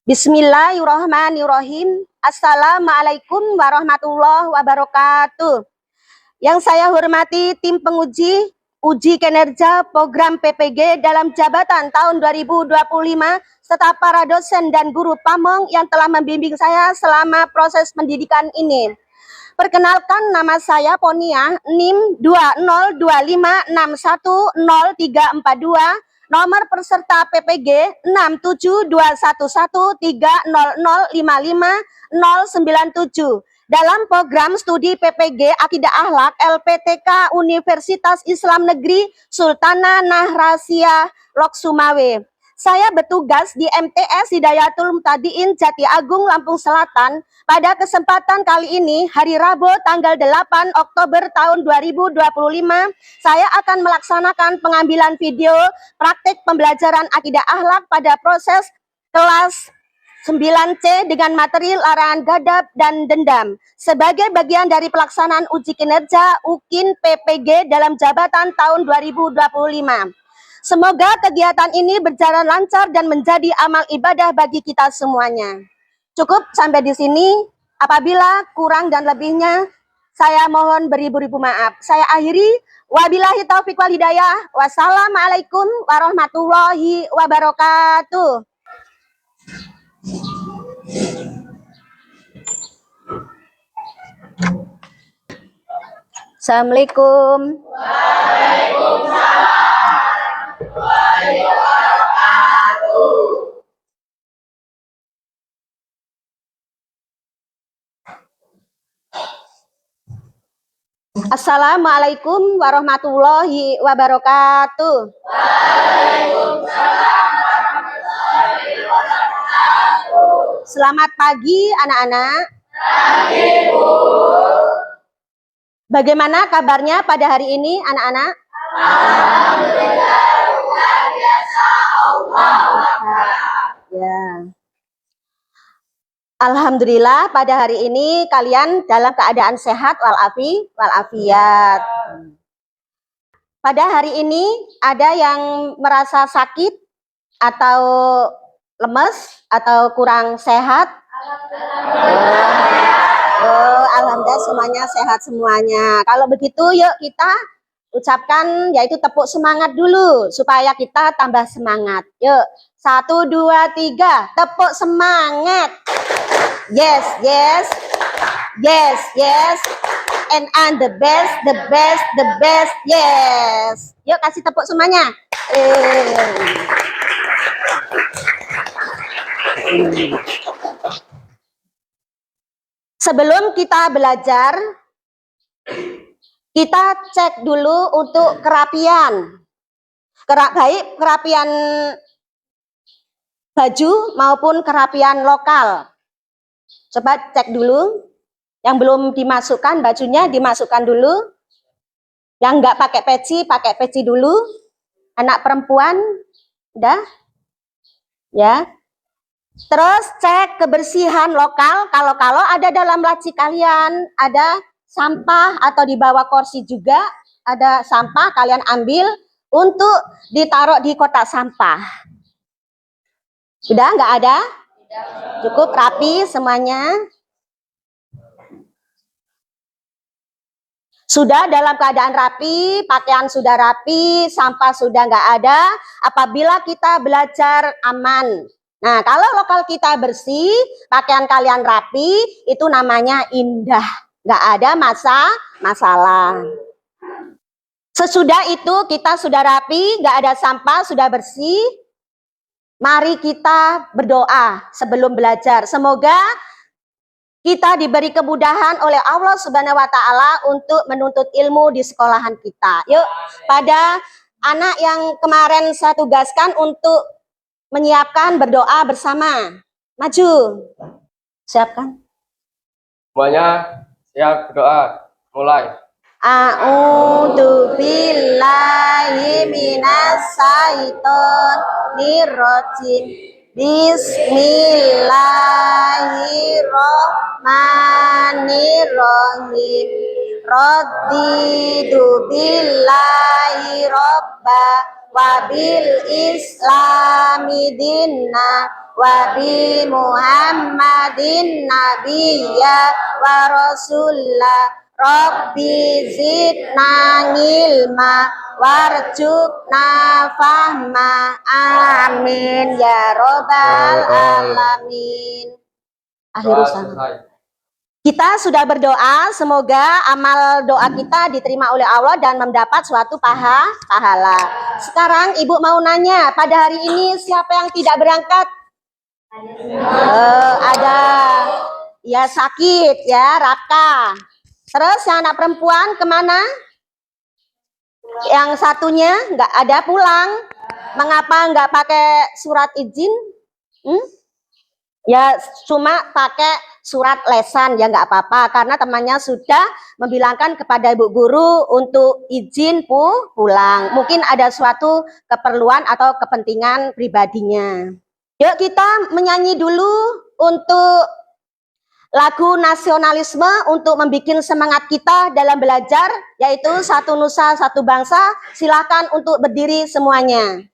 Bismillahirrahmanirrahim. Assalamualaikum warahmatullahi wabarakatuh. Yang saya hormati tim penguji uji kinerja program PPG dalam jabatan tahun 2025 serta para dosen dan guru pamong yang telah membimbing saya selama proses pendidikan ini. Perkenalkan, nama saya Ponia, NIM 2025610342, nomor peserta PPG 6721130055097. Dalam program studi PPG Akidah Akhlak LPTK Universitas Islam Negeri Sultanah Nahrasia Lok Sumawe. Saya bertugas di MTS Hidayatul Mutadiin Jati Agung, Lampung Selatan. Pada kesempatan kali ini, hari Rabu tanggal 8 Oktober tahun 2025, saya akan melaksanakan pengambilan video praktik pembelajaran akidah akhlak pada proses kelas 9C dengan materi larangan gadab dan dendam sebagai bagian dari pelaksanaan uji kinerja UKIN PPG dalam jabatan tahun 2025. Semoga kegiatan ini berjalan lancar dan menjadi amal ibadah bagi kita semuanya. Cukup sampai di sini. Apabila kurang dan lebihnya, saya mohon beribu-ribu maaf. Saya akhiri. Wabillahi taufiq wal hidayah. Wassalamualaikum warahmatullahi wabarakatuh. Assalamualaikum. Waalaikumsalam. Assalamualaikum warahmatullahi wabarakatuh. Waalaikumsalam warahmatullahi wabarakatuh. Selamat pagi anak-anak. Pagi, Bu. Bagaimana kabarnya pada hari ini anak-anak? Alhamdulillah luar biasa. Allahu Akbar. Ya. Alhamdulillah pada hari ini kalian dalam keadaan sehat walafiat. Pada hari ini ada yang merasa sakit atau lemes atau kurang sehat? Alhamdulillah semuanya sehat semuanya. Kalau begitu yuk kita ucapkan yaitu tepuk semangat dulu supaya kita tambah semangat. Yuk 1, 2, 3 tepuk semangat. Yes, yes, yes, yes, and the best, yes. Yuk kasih tepuk semuanya. Sebelum kita belajar, kita cek dulu untuk kerapian. Baik kerapian baju maupun kerapian lokal. Coba cek dulu. Yang belum dimasukkan bajunya dimasukkan dulu. Yang nggak pakai peci dulu. Anak perempuan, udah? Ya. Terus cek kebersihan lokal. Kalau ada dalam laci kalian ada sampah atau di bawah kursi juga ada sampah, kalian ambil untuk ditaruh di kotak sampah. Sudah nggak ada? Cukup rapi semuanya. Sudah dalam keadaan rapi, pakaian sudah rapi, sampah sudah nggak ada. Apabila kita belajar aman. Nah, kalau lokal kita bersih, pakaian kalian rapi, itu namanya indah. Nggak ada masalah. Sesudah itu kita sudah rapi, nggak ada sampah, sudah bersih. Mari kita berdoa sebelum belajar. Semoga kita diberi kemudahan oleh Allah Subhanahu wa Ta'ala untuk menuntut ilmu di sekolahan kita. Yuk, pada anak yang kemarin saya tugaskan untuk menyiapkan berdoa bersama. Maju. Siapkan. Semuanya siap berdoa. Mulai. A'udzu billahi minasyaitonir rajim. Bismillahirrahmanirrahim. Raditu billahi robba wa bil islami dinna wa bi Muhammadin nabiyya wa rasulah. Rabbi zidna ilma warzuqna fahma. Amin ya robbal alamin. Akhirul salam. Kita sudah berdoa, semoga amal doa kita diterima oleh Allah dan mendapat suatu pahala. Sekarang Ibu mau nanya, pada hari ini siapa yang tidak berangkat? Ada ya sakit ya, Raka. Terus yang anak perempuan kemana? Yang satunya nggak ada pulang. Mengapa nggak pakai surat izin? Ya cuma pakai surat lesan, ya nggak apa-apa karena temannya sudah membilangkan kepada ibu guru untuk izin pulang. Mungkin ada suatu keperluan atau kepentingan pribadinya. Yuk kita menyanyi dulu untuk lagu nasionalisme untuk membuat semangat kita dalam belajar, yaitu Satu Nusa Satu Bangsa. Silakan untuk berdiri semuanya.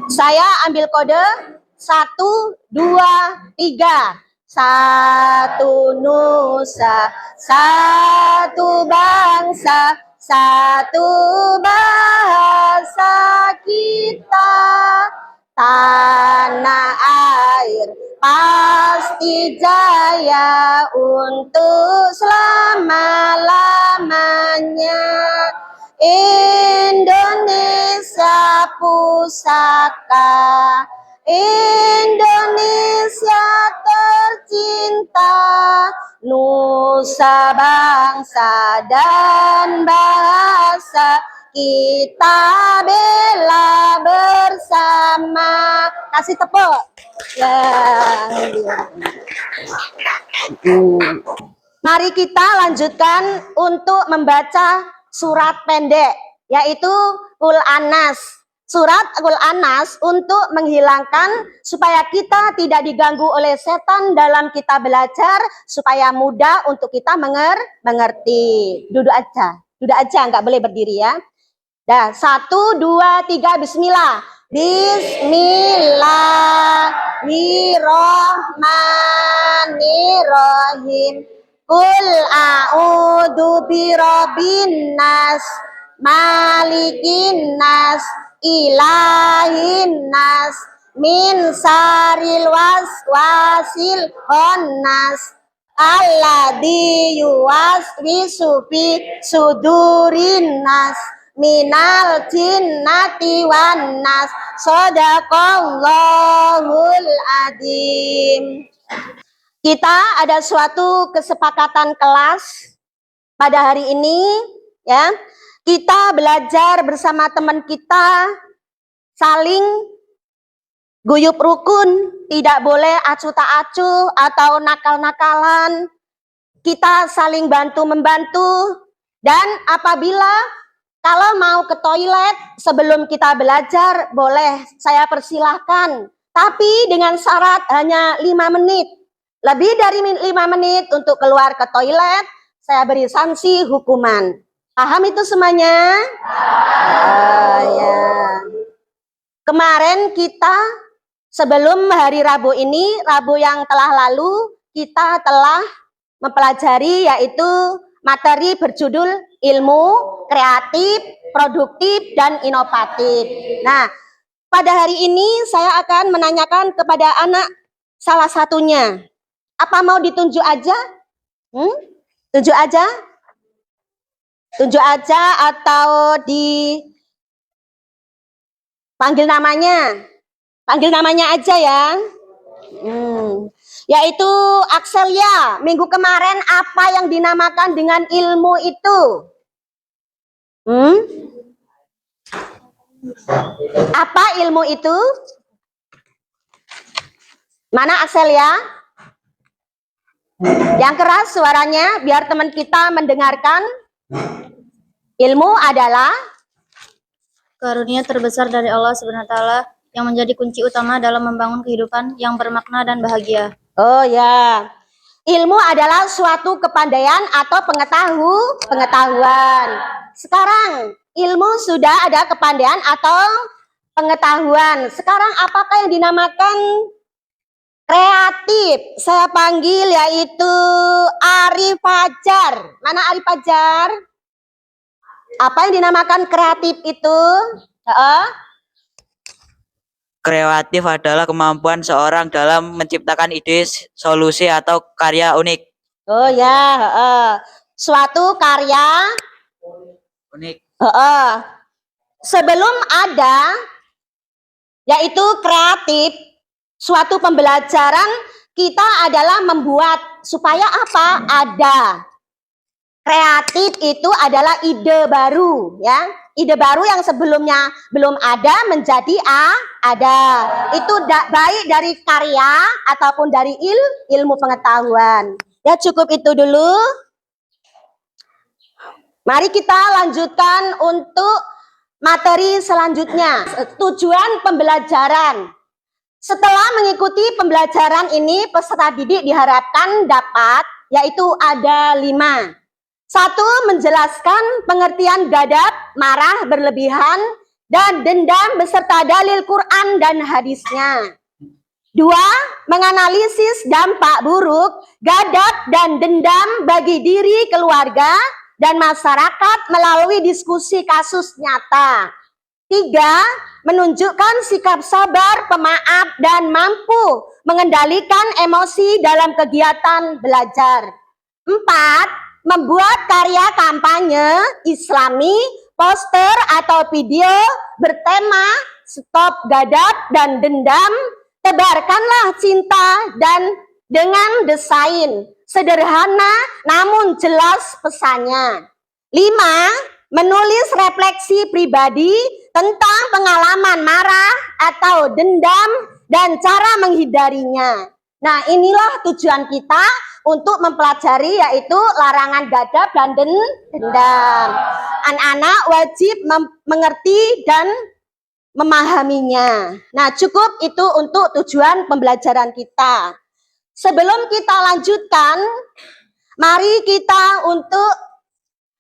Saya ambil kode 1, 2, 3. Satu nusa, satu bangsa, satu bahasa kita. Tanah air pasti jaya untuk selama-lamanya. Indonesia pusaka, Indonesia tercinta, nusa bangsa dan bahasa kita bela bersama. Kasih tepuk. Mari kita lanjutkan untuk membaca surat pendek, yaitu Qul Anas. Surat Qul Anas untuk menghilangkan supaya kita tidak diganggu oleh setan dalam kita belajar, supaya mudah untuk kita mengerti. Duduk aja, nggak boleh berdiri ya. Dah, 1, 2, 3, bismillah. Bismillahirrahmanirrahim. Qul a'udzu birabbin nas, malikin nas, ilahin nas, min saril waswasil khannas, alladzi yuwaswisu fi sudurin nas, minal jinnati wan nas. Shadaqallahul adzim. Kita ada suatu kesepakatan kelas pada hari ini ya. Kita belajar bersama teman kita, saling guyub rukun, tidak boleh acuh tak acuh atau nakal-nakalan. Kita saling bantu-membantu, dan apabila kalau mau ke toilet sebelum kita belajar, boleh saya persilahkan. Tapi dengan syarat hanya 5 menit. Lebih dari 5 menit untuk keluar ke toilet, saya beri sanksi hukuman. Paham itu semuanya? Ya. Kemarin kita sebelum hari Rabu ini, Rabu yang telah lalu, kita telah mempelajari yaitu materi berjudul ilmu kreatif, produktif, dan inovatif. Nah, pada hari ini saya akan menanyakan kepada anak salah satunya. Apa mau ditunjuk aja? Tunjuk aja? Tunjuk aja atau dipanggil namanya? Panggil namanya aja ya. Yaitu Axelia. Minggu kemarin apa yang dinamakan dengan ilmu itu? Apa ilmu itu? Mana Axelia? Yang keras suaranya biar teman kita mendengarkan. Ilmu adalah karunia terbesar dari Allah Subhanahu wa taala yang menjadi kunci utama dalam membangun kehidupan yang bermakna dan bahagia. Oh ya. Ilmu adalah suatu kepandaian atau pengetahuan. Sekarang ilmu sudah ada kepandaian atau pengetahuan. Sekarang apakah yang dinamakan kreatif? Saya panggil yaitu Ari Fajar. Mana Ari Fajar? Apa yang dinamakan kreatif itu? Kreatif adalah kemampuan seorang dalam menciptakan ide, solusi, atau karya unik. Oh ya, suatu karya Unik. sebelum ada yaitu kreatif, suatu pembelajaran kita adalah membuat supaya apa? Ada. Kreatif itu adalah ide baru, ya. Ide baru yang sebelumnya belum ada menjadi ada. Itu baik dari karya ataupun dari ilmu pengetahuan. Ya, cukup itu dulu. Mari kita lanjutkan untuk materi selanjutnya. Tujuan pembelajaran. Setelah mengikuti pembelajaran ini, peserta didik diharapkan dapat, yaitu ada 5. 1. Menjelaskan pengertian gadab, marah berlebihan, dan dendam beserta dalil Quran dan hadisnya. 2. Menganalisis dampak buruk gadab dan dendam bagi diri, keluarga, dan masyarakat melalui diskusi kasus nyata. 3. Menunjukkan sikap sabar, pemaaf, dan mampu mengendalikan emosi dalam kegiatan belajar. 4. Membuat karya kampanye Islami, poster atau video bertema stop gadab dan dendam, tebarkanlah cinta, dan dengan desain sederhana namun jelas pesannya. 5. Menulis refleksi pribadi tentang pengalaman marah atau dendam dan cara menghindarinya. Nah, inilah tujuan kita untuk mempelajari yaitu larangan gadab dan dendam. Anak-anak wajib mengerti dan memahaminya. Nah, cukup itu untuk tujuan pembelajaran kita. Sebelum kita lanjutkan, mari kita untuk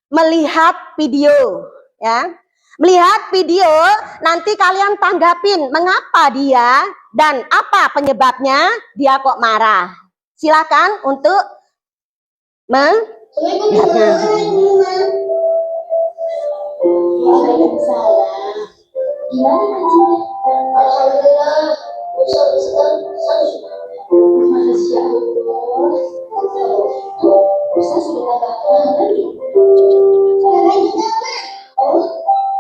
melihat video, ya. Melihat video, nanti kalian tanggapin mengapa dia dan apa penyebabnya dia kok marah. Silakan untuk melihatnya. Gimana kajinya? Alhamdulillah, Ustaz Masya Allah. Ustaz sudah katakan lagi. Karena juga, Mak. Oh,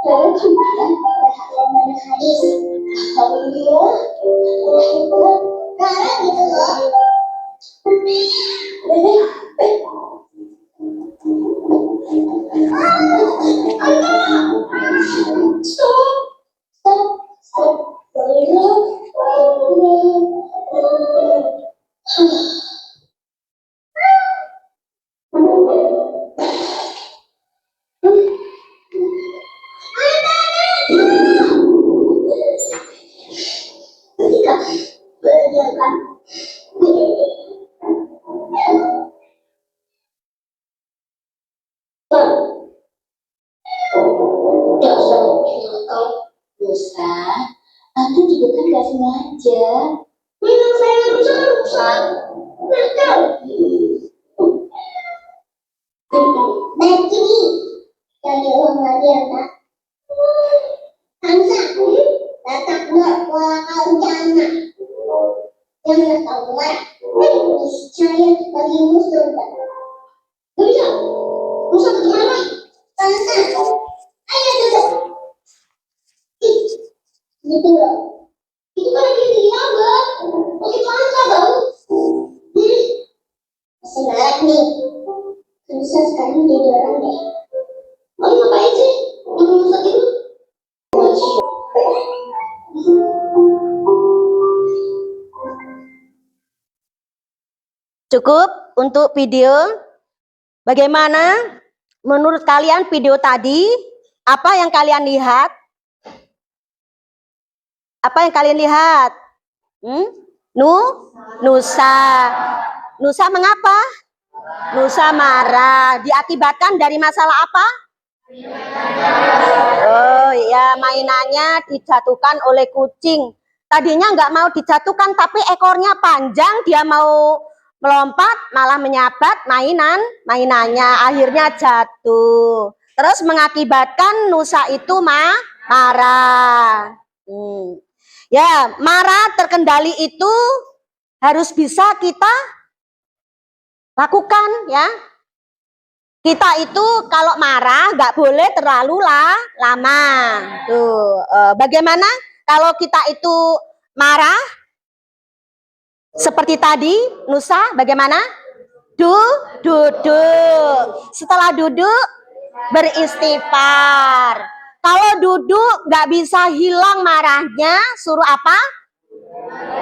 karena kemarin berhafal banyak hadis. Alhamdulillah, karena gitu loh. Musa, Anda juga kan gak sengaja. Memang saya nggak bisa Musa. Nakal. Baik ini. Cari uang lagi ya, Pak. Hamzah, datang berkuala jana. Jangan keluar. Niscaya bagi musuh. Gak bisa. Musa ke mana? Hamzah, ayo duduk. Gitu loh. Itu kan lagi di abang. Oke, mana bang? Masih marah nih. Bisa sekarang jadi orang deh. Mau ngapain sih? Mau masak itu? Cukup untuk video. Bagaimana menurut kalian video tadi? Apa yang kalian lihat? Apa yang kalian lihat? Nusa. Nusa mengapa? Nusa marah. Diakibatkan dari masalah apa? Oh ya, mainannya dijatuhkan oleh kucing. Tadinya nggak mau dijatuhkan, tapi ekornya panjang, dia mau melompat, malah menyabat mainannya. Akhirnya jatuh. Terus mengakibatkan Nusa itu marah. Ya, marah terkendali itu harus bisa kita lakukan ya. Kita itu kalau marah nggak boleh terlalu lama. Tuh, bagaimana kalau kita itu marah? Seperti tadi, Nusa, bagaimana? Duduk. Setelah duduk, beristighfar. Kalau duduk nggak bisa hilang marahnya, suruh apa?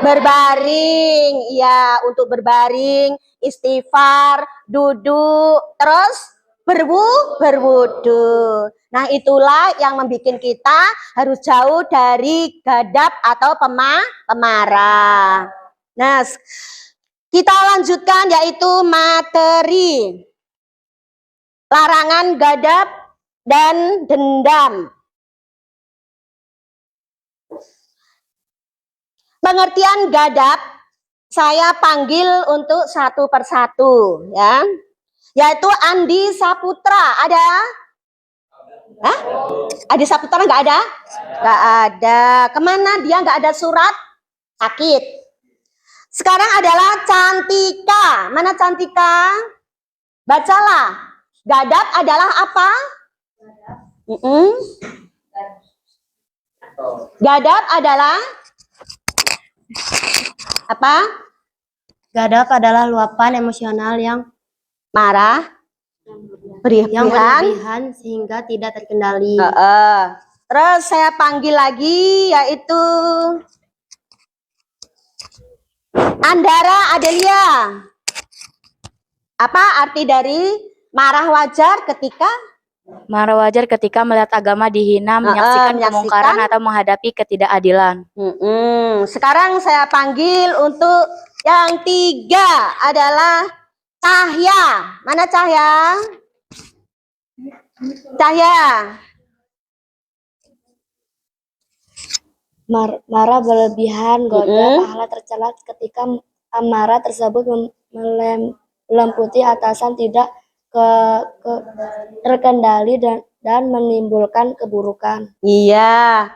Berbaring. Ya, untuk berbaring, istighfar, duduk, terus berwudu. Nah, itulah yang membuat kita harus jauh dari gadab atau pemarah. Nah, kita lanjutkan yaitu materi larangan gadab dan dendam. Pengertian gadab saya panggil untuk satu persatu ya. Yaitu Andi Saputra. Ada? Hah? Andi Saputra nggak ada? Nggak ada. Kemana dia nggak ada surat? Sakit. Sekarang adalah Cantika. Mana Cantika? Bacalah. Gadab adalah apa? Gadab adalah apa? Gadab adalah luapan emosional yang Marah, berlebihan sehingga tidak terkendali. Terus saya panggil lagi yaitu Andara Adelia. Apa arti dari marah wajar ketika? Marah wajar ketika melihat agama dihina, menyaksikan kemungkaran atau menghadapi ketidakadilan. Sekarang saya panggil untuk yang tiga adalah Cahya. Mana Cahya? Cahya. Marah berlebihan, godam, akhlak tercela ketika amarah tersebut melemputi atasan, tidak terkendali dan menimbulkan keburukan. Iya.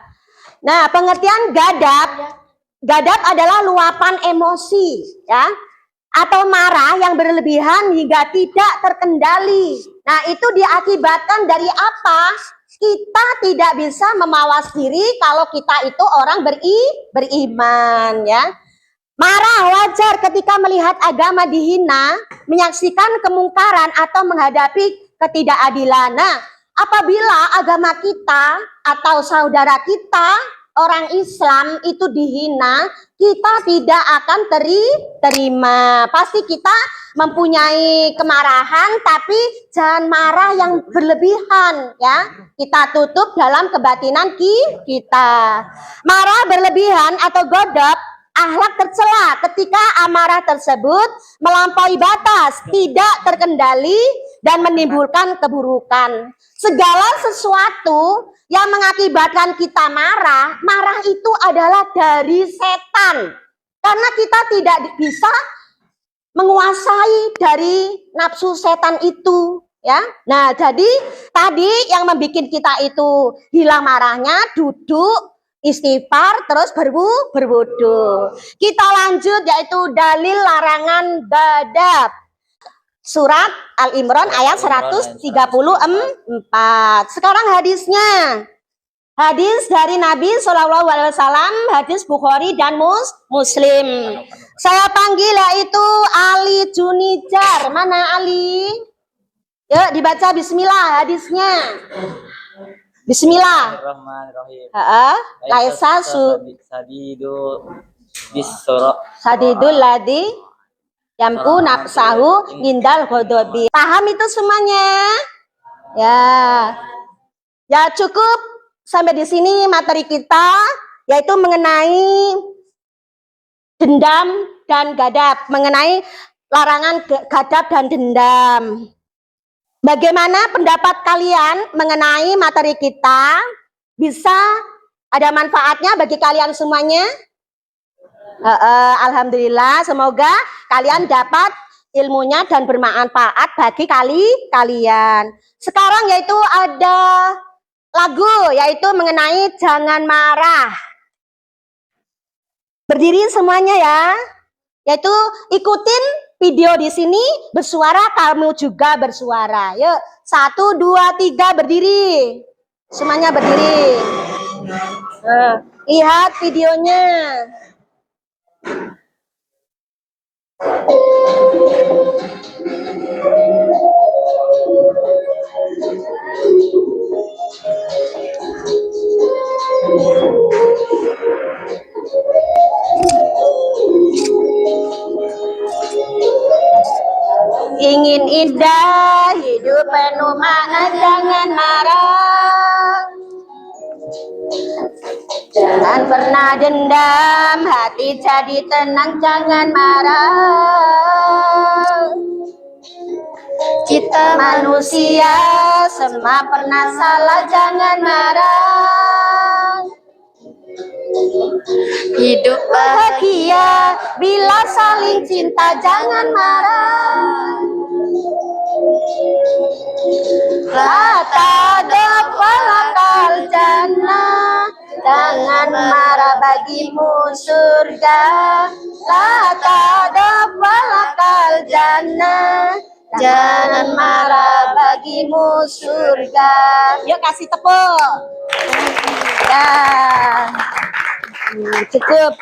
Nah, pengertian gadab adalah luapan emosi, ya, atau marah yang berlebihan hingga tidak terkendali. Nah, itu diakibatkan dari apa? Kita tidak bisa memawas diri kalau kita itu orang beriman, ya. Marah wajar ketika melihat agama dihina, menyaksikan kemungkaran atau menghadapi ketidakadilan. Nah, apabila agama kita atau saudara kita orang Islam itu dihina, kita tidak akan terima. Pasti kita mempunyai kemarahan, tapi jangan marah yang berlebihan, ya. Kita tutup dalam kebatinan kita. Marah berlebihan atau godab, akhlak tercela ketika amarah tersebut melampaui batas, tidak terkendali dan menimbulkan keburukan. Segala sesuatu yang mengakibatkan kita marah itu adalah dari setan. Karena kita tidak bisa menguasai dari nafsu setan itu, ya. Nah, jadi tadi yang membuat kita itu hilang marahnya, duduk, istighfar, terus berwudu. Kita lanjut yaitu dalil larangan gadab. Surat Al-Imran ayat 134. Sekarang hadisnya. Hadis dari Nabi SAW, hadis Bukhari dan Muslim. Saya panggil yaitu Ali Junijar. Mana Ali? Yuk dibaca bismillah hadisnya. Bismillah. Laisa sadidul ladzi yamku nafsahu indal ghodobi. Paham itu semuanya? Ya. Ya cukup sampai di sini materi kita yaitu mengenai dendam dan gadab, mengenai larangan gadab dan dendam. Bagaimana pendapat kalian mengenai materi kita? Bisa ada manfaatnya bagi kalian semuanya? Alhamdulillah, semoga kalian dapat ilmunya dan bermanfaat bagi kalian. Sekarang yaitu ada lagu, yaitu mengenai jangan marah. Berdiri semuanya ya. Yaitu ikutin video di sini, bersuara, kamu juga bersuara. Yuk, 1, 2, 3, berdiri. Semuanya berdiri. Lihat videonya. Ingin indah, hidup penuh makna, jangan marah. Jangan pernah dendam, hati jadi tenang, jangan marah. Kita manusia, semua pernah salah, jangan marah. Hidup bahagia, bila saling cinta, jangan marah. La tadab walakal jannah, jangan marah bagimu surga. La tadab walakal jannah, jangan marah bagimu surga. Yuk kasih tepuk. Ya, cukup.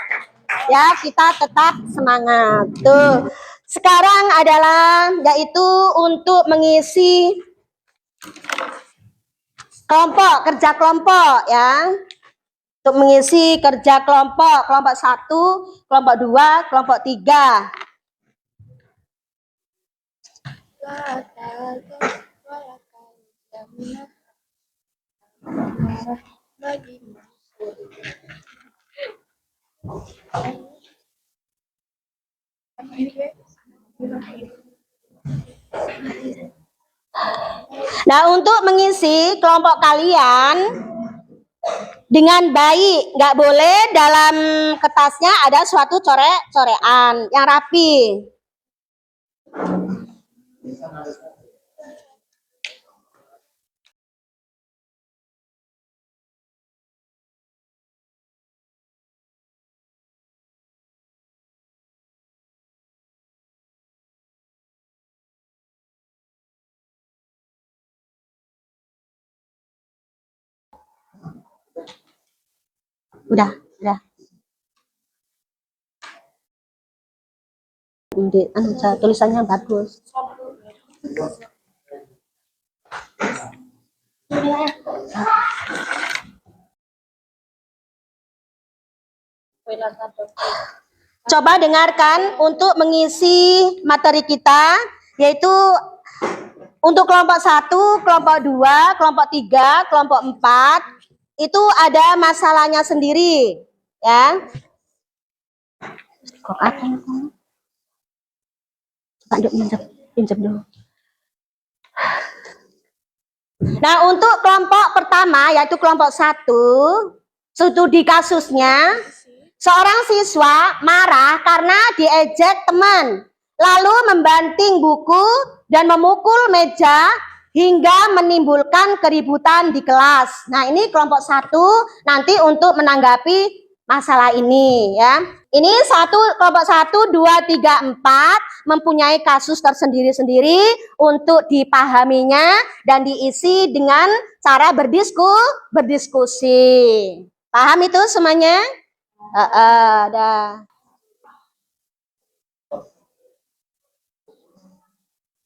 Ya, kita tetap semangat. Tuh. Sekarang adalah yaitu untuk mengisi kelompok, kerja kelompok ya. Untuk mengisi kerja kelompok, kelompok 1, kelompok 2, kelompok 3. Nah, untuk mengisi kelompok kalian dengan baik, nggak boleh dalam kertasnya ada suatu corean yang rapi. Udah. Tulisannya bagus. Coba dengarkan untuk mengisi materi kita, yaitu untuk kelompok 1, kelompok 2, kelompok 3, kelompok 4, itu ada masalahnya sendiri, ya. Kok apa yang kamu? Pinjam dulu. Nah, untuk kelompok pertama, yaitu kelompok 1, studi kasusnya, seorang siswa marah karena diejek teman, lalu membanting buku dan memukul meja hingga menimbulkan keributan di kelas. Nah, ini kelompok 1 nanti untuk menanggapi masalah ini ya. Ini kelompok 1, 2, 3, 4 mempunyai kasus tersendiri-sendiri untuk dipahaminya dan diisi dengan cara berdiskusi. Paham itu semuanya?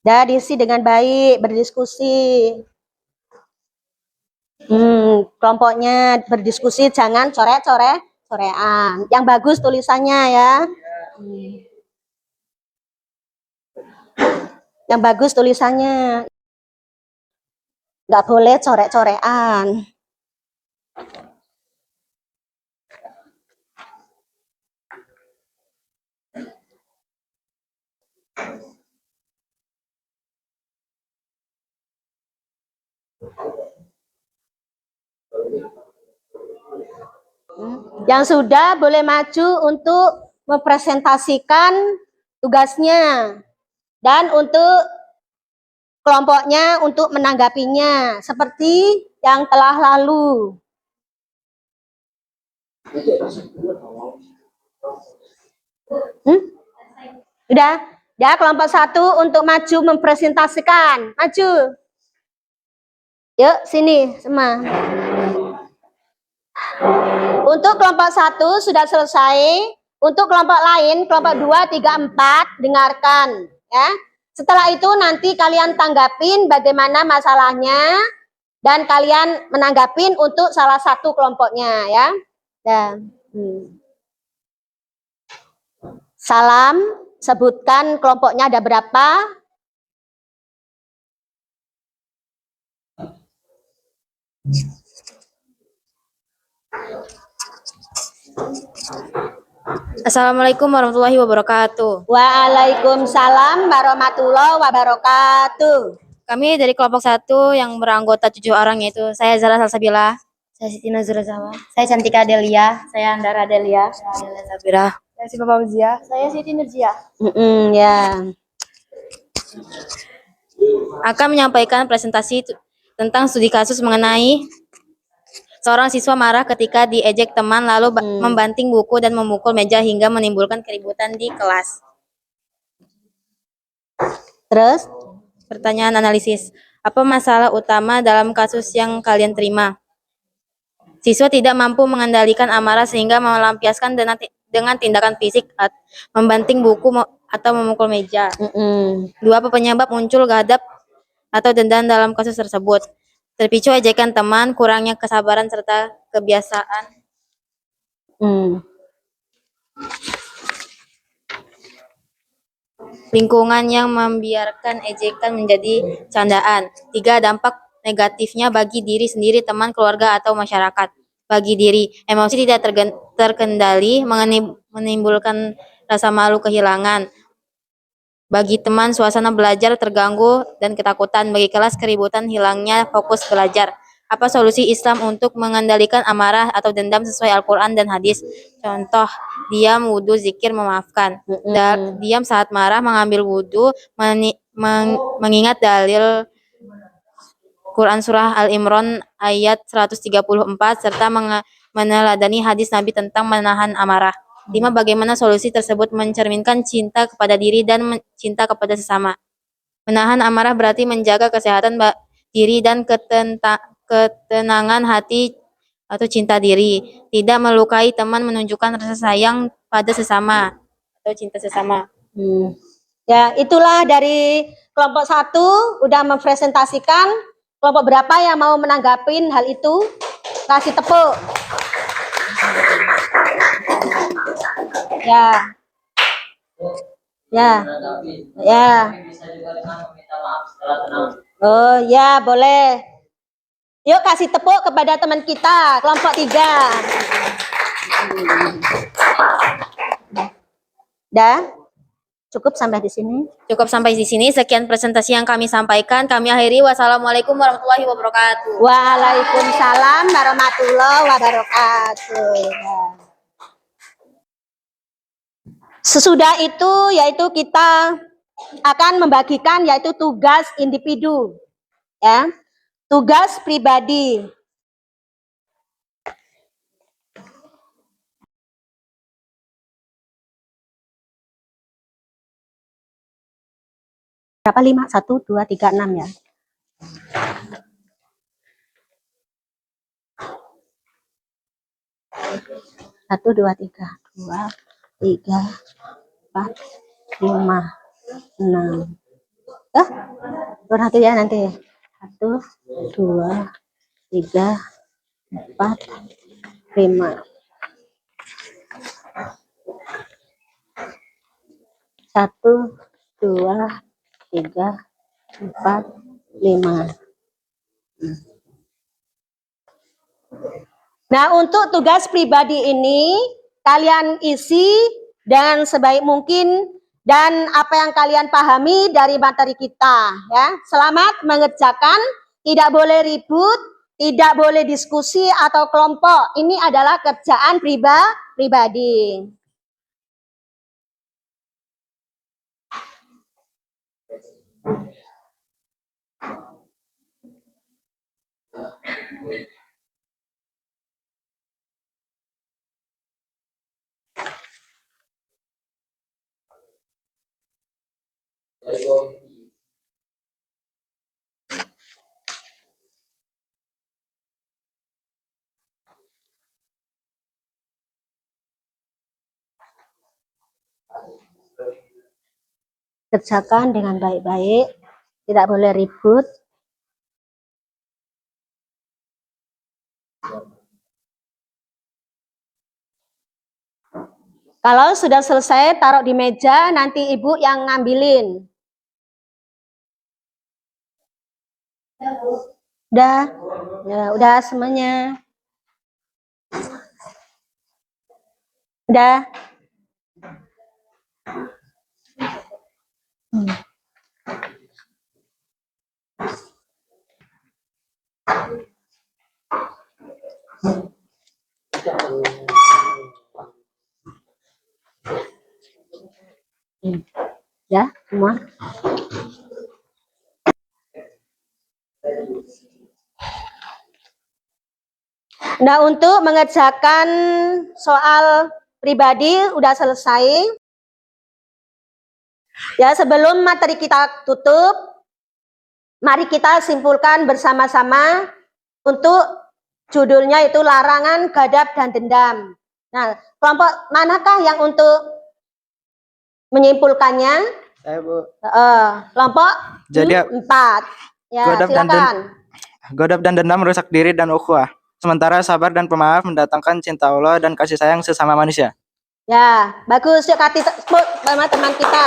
Dah diisi dengan baik, berdiskusi. Kelompoknya berdiskusi, jangan corean. Yang bagus tulisannya ya. Yang bagus tulisannya. Nggak boleh corean. Yang sudah boleh maju untuk mempresentasikan tugasnya dan untuk kelompoknya untuk menanggapinya seperti yang telah lalu. Udah? Ya, kelompok 1 untuk maju mempresentasikan. Maju. Yuk, sini semua. Untuk kelompok 1 sudah selesai. Untuk kelompok lain, kelompok 2, 3, 4, dengarkan. Ya. Setelah itu nanti kalian tanggapin bagaimana masalahnya dan kalian menanggapin untuk salah satu kelompoknya, ya. Dan salam, sebutkan kelompoknya ada berapa. Assalamualaikum warahmatullahi wabarakatuh. Waalaikumsalam warahmatullahi wabarakatuh. Kami dari kelompok 1 yang beranggota 7 orang, yaitu saya Zara Salsabila, Saya Siti Nazura Zawa. Saya Cantika Adelia. saya Andara Delia, saya Sabira, Saya Siva Fauzia. Saya Siti Nurjia. Ya. akan menyampaikan presentasi tentang studi kasus mengenai seorang siswa marah ketika diejek teman lalu membanting buku dan memukul meja hingga menimbulkan keributan di kelas. Terus? Pertanyaan analisis. Apa masalah utama dalam kasus yang kalian terima? Siswa tidak mampu mengendalikan amarah sehingga melampiaskan dengan tindakan fisik, membanting buku atau memukul meja. 2. Apa penyebab muncul ghadab atau dendam dalam kasus tersebut? Terpicu ejekan teman, kurangnya kesabaran serta kebiasaan. Lingkungan yang membiarkan ejekan menjadi candaan. 3. Dampak negatifnya bagi diri sendiri, teman, keluarga, atau masyarakat. Bagi diri, emosi tidak terkendali, menimbulkan rasa malu kehilangan. Bagi teman, suasana belajar terganggu dan ketakutan. Bagi kelas, keributan, hilangnya fokus belajar. Apa solusi Islam untuk mengendalikan amarah atau dendam sesuai Al-Quran dan hadis? Contoh, diam, wudhu, zikir, memaafkan. Diam saat marah, mengambil wudhu, mengingat dalil Quran Surah Al-Imran ayat 134, serta meneladani hadis Nabi tentang menahan amarah. 5. Bagaimana solusi tersebut mencerminkan cinta kepada diri dan cinta kepada sesama. Menahan amarah berarti menjaga kesehatan diri dan ketenangan hati atau cinta diri. Tidak melukai teman, menunjukkan rasa sayang pada sesama atau cinta sesama. Ya, itulah dari kelompok 1 udah mempresentasikan. Kelompok berapa yang mau menanggapin hal itu? Kasih tepuk. Ya. Ya. Ya. Oh ya, boleh. Yuk kasih tepuk kepada teman kita, kelompok 3. Dah? Cukup sampai di sini? Cukup sampai di sini. Sekian presentasi yang kami sampaikan. Kami akhiri. Wassalamualaikum warahmatullahi wabarakatuh. Waalaikumsalam warahmatullahi wabarakatuh. Sesudah itu yaitu kita akan membagikan yaitu tugas individu, ya, tugas pribadi. Berapa 5? 1, 2, 3, 6 ya. Satu, dua, tiga, 4, 5, 6. Berarti ya nanti. 1, 2, 3, 4, 5. 1, 2, 3, 4, 5. Nah, untuk tugas pribadi ini kalian isi dengan sebaik mungkin dan apa yang kalian pahami dari materi kita, ya. Selamat mengerjakan tidak boleh ribut, tidak boleh diskusi atau kelompok. Ini adalah kerjaan pribadi. Kerjakan dengan baik-baik, tidak boleh ribut. Kalau sudah selesai, taruh di meja, nanti ibu yang ngambilin. Udah? Ya, udah semuanya. Udah? Ya, semua. Nah, untuk mengerjakan soal pribadi udah selesai. Ya, sebelum materi kita tutup, mari kita simpulkan bersama-sama untuk judulnya itu larangan gadab dan dendam. Nah, kelompok manakah yang untuk menyimpulkannya? Saya, Bu. Kelompok Jadi 4. Ya, silakan. Godab dan dendam merusak diri dan ukhuwah. Sementara sabar dan pemaaf mendatangkan cinta Allah dan kasih sayang sesama manusia. Ya, bagus. Yuk kasih tepuk sama teman kita.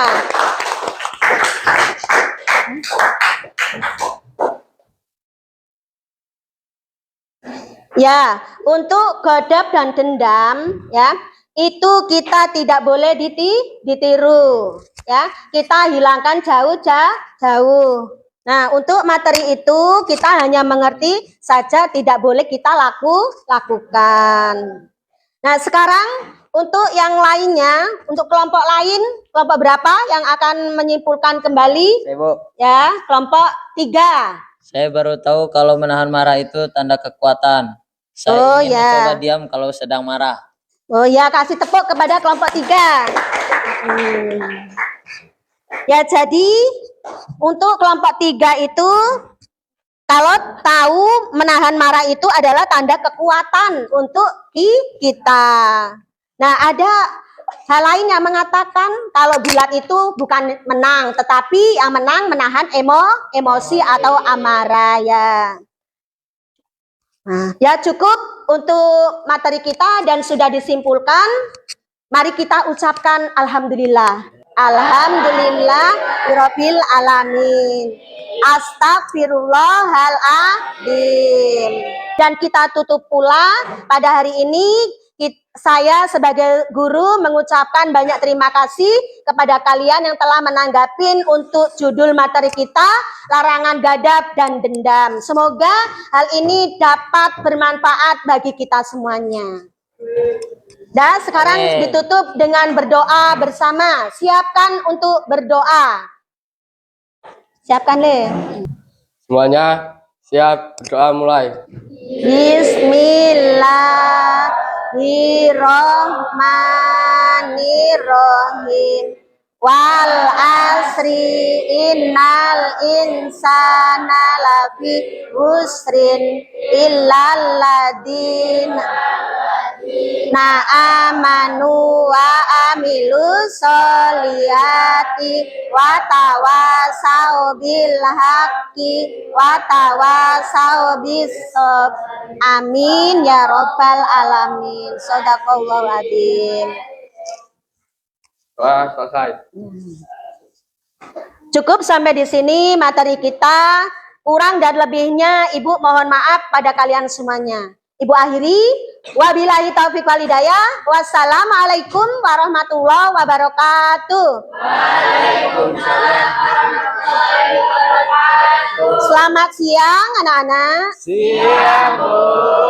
Ya, untuk gadab dan dendam, ya, itu kita tidak boleh ditiru, ya. Kita hilangkan jauh. Nah, untuk materi itu kita hanya mengerti saja, tidak boleh kita lakukan. Nah, sekarang untuk yang lainnya, untuk kelompok lain, kelompok berapa yang akan menyimpulkan kembali? Saya, Bu. Ya, kelompok 3. Saya baru tahu kalau menahan marah itu tanda kekuatan. Saya ingin mencoba diam kalau sedang marah. Oh ya, kasih tepuk kepada kelompok 3. Ya, jadi untuk kelompok 3 itu, kalau tahu menahan marah itu adalah tanda kekuatan untuk kita. Nah, ada hal lain yang mengatakan kalau bulat itu bukan menang, tetapi yang menang menahan emosi atau amarah, ya. Nah, ya cukup untuk materi kita dan sudah disimpulkan. Mari kita ucapkan alhamdulillah. Alhamdulillah rabbil alamin. Astagfirullahaladzim. Dan kita tutup pula pada hari ini. Saya sebagai guru mengucapkan banyak terima kasih kepada kalian yang telah menanggapi untuk judul materi kita, larangan gadab dan dendam. Semoga hal ini dapat bermanfaat bagi kita semuanya. Dan sekarang ditutup dengan berdoa bersama. Siapkan untuk berdoa. Siapkan, Le. Semuanya siap, berdoa mulai. Bismillahirrahmanirrahim. Wal asri innal insana lafi husrin illal ladina amanu wa amilus soliyati wa tawasau bil haqqi wa tawasau bis sabr. Amin ya rabbal alamin. Shadaqallahu adzim. Doa selesai. Cukup sampai di sini materi kita. Kurang dan lebihnya Ibu mohon maaf pada kalian semuanya. Ibu akhiri, wabillahi taufiq wal hidayah. Wassalamualaikum warahmatullahi wabarakatuh. Waalaikumsalam warahmatullahi wabarakatuh. Selamat siang anak-anak. Siang, Bu.